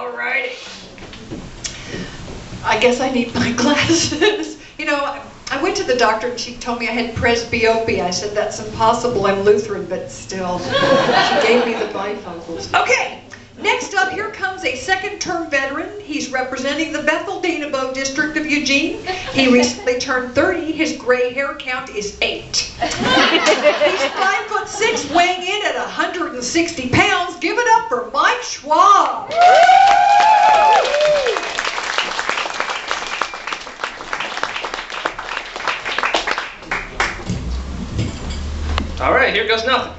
Alrighty. I guess I need my glasses. You know, I went to the doctor and she told me I had presbyopia. I said, that's impossible, I'm Lutheran, but still. She gave me the bifocals. Okay, next up, here comes a second-term veteran. He's representing the Bethel-Dinabo district of Eugene. He recently turned 30. His gray hair count is 8. He's 5'6", weighing in at 160 pounds. Give it up for Mike Schwab. All right, here goes nothing.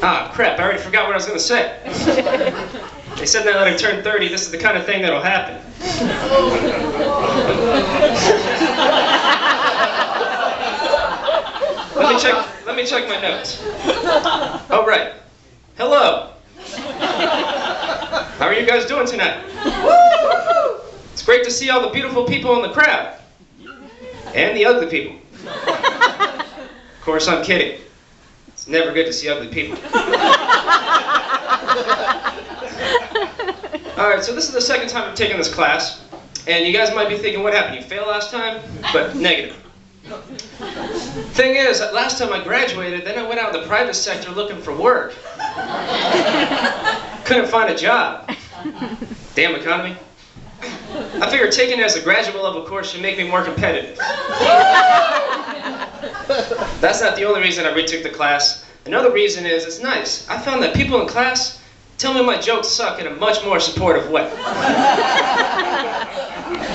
Ah, crap, I already forgot what I was going to say. They said now that I turned 30, this is the kind of thing that'll happen. Let me check my notes. Oh, right. Hello. How are you guys doing tonight? It's great to see all the beautiful people in the crowd. And the ugly people. Of course, I'm kidding. It's never good to see ugly people. Alright, so this is the second time I've taken this class. And you guys might be thinking, what happened? You failed last time? But negative. Thing is, last time I graduated, then I went out in the private sector looking for work. Couldn't find a job. Damn economy. I figured taking it as a graduate level course should make me more competitive. That's not the only reason I retook the class. Another reason is it's nice. I found that people in class tell me my jokes suck in a much more supportive way.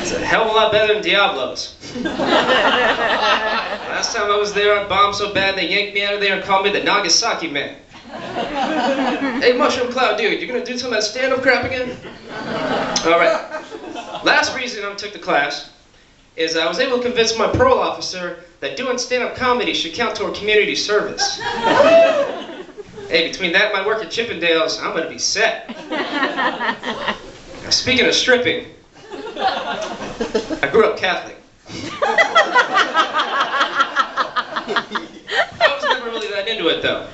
It's a hell of a lot better than Diablo's. Last time I was there, I bombed so bad they yanked me out of there and called me the Nagasaki Man. Hey, Mushroom Cloud dude, you gonna do some of that stand-up crap again? Alright. Last reason I took the class is I was able to convince my parole officer that doing stand-up comedy should count toward community service. Hey, between that and my work at Chippendales, I'm gonna be set. Now, speaking of stripping, I grew up Catholic. I was never really that into it, though.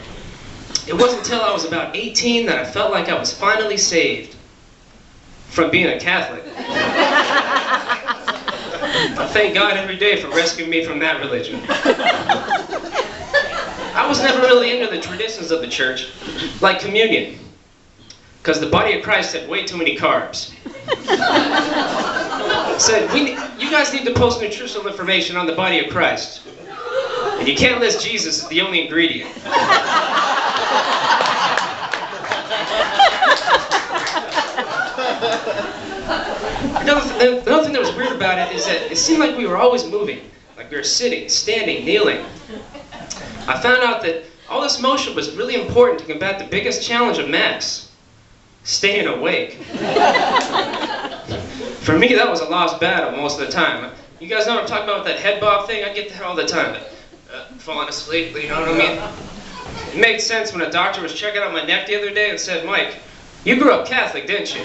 It wasn't until I was about 18 that I felt like I was finally saved from being a Catholic. I thank God every day for rescuing me from that religion. I was never really into the traditions of the church, like communion, because the body of Christ had way too many carbs. Said, you guys need to post nutritional information on the body of Christ. And you can't list Jesus as the only ingredient. Another thing that was weird about it is that it seemed like we were always moving. Like we were sitting, standing, kneeling. I found out that all this motion was really important to combat the biggest challenge of Mass. Staying awake. For me, that was a lost battle most of the time. You guys know what I'm talking about with that head bob thing? I get that all the time. Falling asleep, you know what I mean? It made sense when a doctor was checking out my neck the other day and said, Mike, you grew up Catholic, didn't you?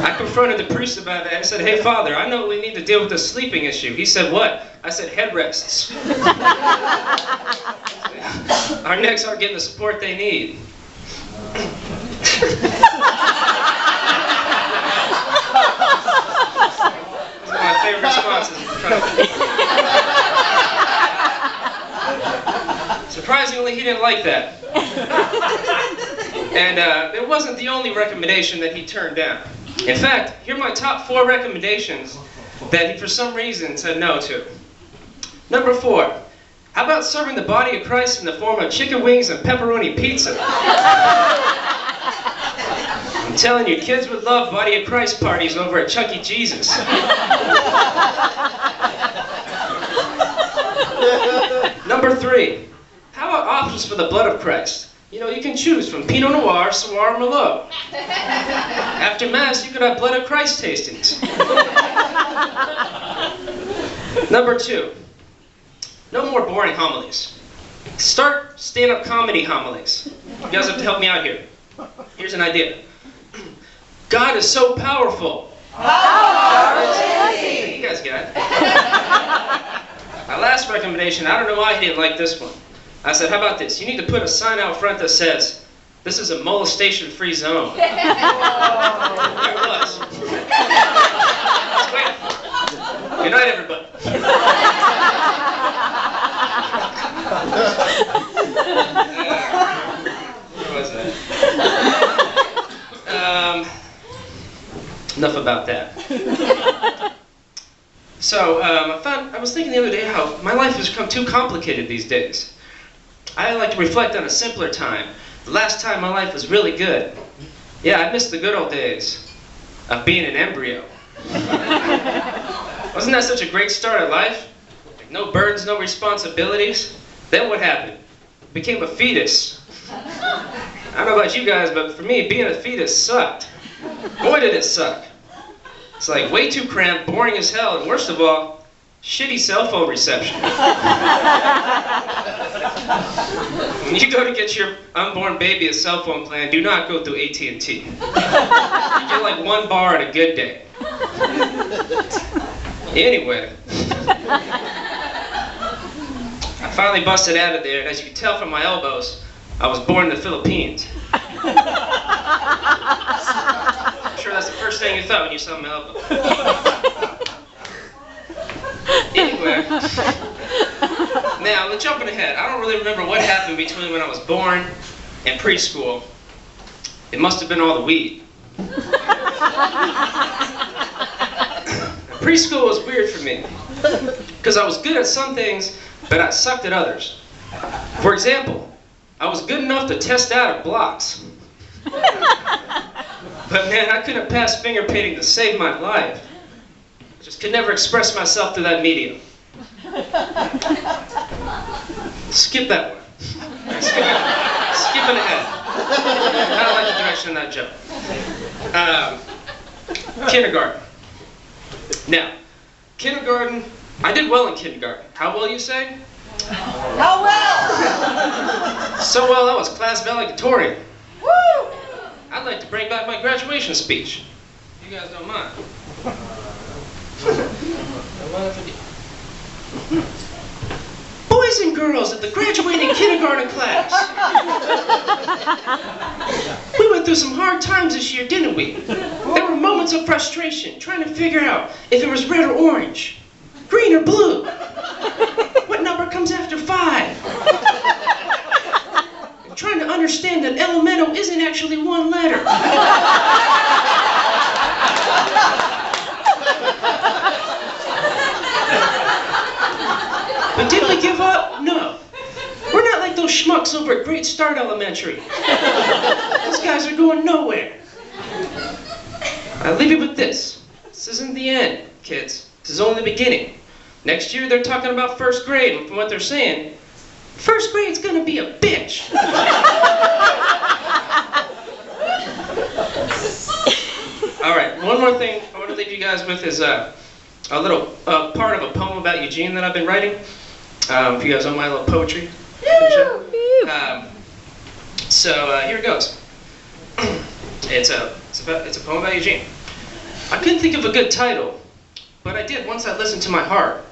I confronted the priest about that and said, hey, Father, I know we need to deal with the sleeping issue. He said, what? I said, headrests. Our necks aren't getting the support they need. One of my favorite responses. Surprisingly, he didn't like that. And it wasn't the only recommendation that he turned down. In fact, here are my top 4 recommendations that he, for some reason, said no to. Number 4, how about serving the body of Christ in the form of chicken wings and pepperoni pizza? I'm telling you, kids would love body of Christ parties over at Chuck E. Cheese's. Number 3, how about options for the blood of Christ? You know, you can choose from Pinot Noir, Soir, or Merlot. After Mass, you could have blood of Christ tastings. Number 2, no more boring homilies. Start stand-up comedy homilies. You guys have to help me out here. Here's an idea. God is so powerful. Powerful. You guys got it. My last recommendation, I don't know why he didn't like this one. I said, how about this? You need to put a sign out front that says, this is a molestation-free zone. There it was. Wait. Good night, everybody. Where was that? Enough about that. So, I was thinking the other day how my life has become too complicated these days. I like to reflect on a simpler time. The last time my life was really good. Yeah, I miss the good old days of being an embryo. Wasn't that such a great start of life? Like, no burdens, no responsibilities. Then what happened? Became a fetus. I don't know about you guys, but for me, being a fetus sucked. Boy, did it suck. It's like way too cramped, boring as hell, and worst of all, shitty cell phone reception. When you go to get your unborn baby a cell phone plan, do not go through AT&T. You get like 1 bar on a good day. Anyway, I finally busted out of there, and as you can tell from my elbows, I was born in the Philippines. I'm sure that's the first thing you thought when you saw my elbow. Anyway, now, jumping ahead, I don't really remember what happened between when I was born and preschool. It must have been all the weed. Preschool was weird for me, because I was good at some things, but I sucked at others. For example, I was good enough to test out of blocks. But man, I couldn't pass finger painting to save my life. I just could never express myself through that medium. Skip that one. Skipping ahead. I don't like the direction of that joke. Kindergarten. Now, kindergarten, I did well in kindergarten. How well, you say? How well? So well, I was class valedictorian. Woo! I'd like to bring back my graduation speech. You guys don't mind. Boys and girls at the graduating kindergarten class. We went through some hard times this year, didn't we? There were moments of frustration, trying to figure out if it was red or orange, green or blue. What number comes after 5? I'm trying to understand that elemental isn't actually one letter. But did we give up? No. We're not like those schmucks over at Great Start Elementary. Those guys are going nowhere. I leave you with this. This isn't the end, kids. This is only the beginning. Next year they're talking about first grade, and from what they're saying, first grade's gonna be a bitch. All right, one more thing I want to leave you guys with is a little part of a poem about Eugene that I've been writing. If you guys don't mind a little poetry. So here it goes. It's a poem about Eugene. I couldn't think of a good title, but I did once I listened to my heart.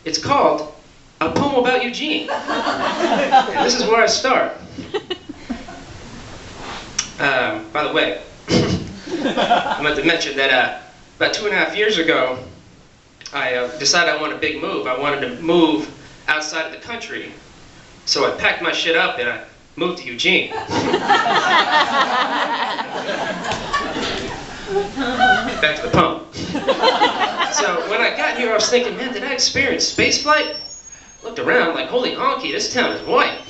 It's called A Poem About Eugene. And this is where I start. By the way, I meant to mention that about 2.5 years ago, I decided I wanted a big move. I wanted to move outside of the country. So I packed my shit up and I moved to Eugene. Back to the poem. So when I got here, I was thinking, man, did I experience space flight? Looked around like, holy honky, this town is white.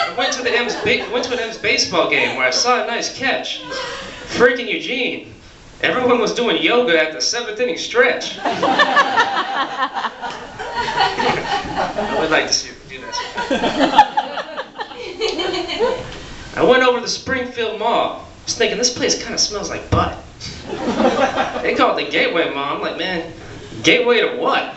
I went to an M's baseball game where I saw a nice catch. Freaking Eugene. Everyone was doing yoga at the 7th inning stretch. I would like to see them do this. I went over to the Springfield Mall. I was thinking, this place kind of smells like butt. They call it the Gateway Mall. I'm like, man, gateway to what?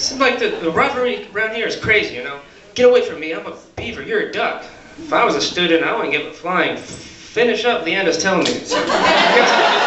Seems like the rivalry around here is crazy, you know? Get away from me, I'm a beaver, you're a duck. If I was a student, I wouldn't give a flying Finish up, Leanna's telling me. You guys have to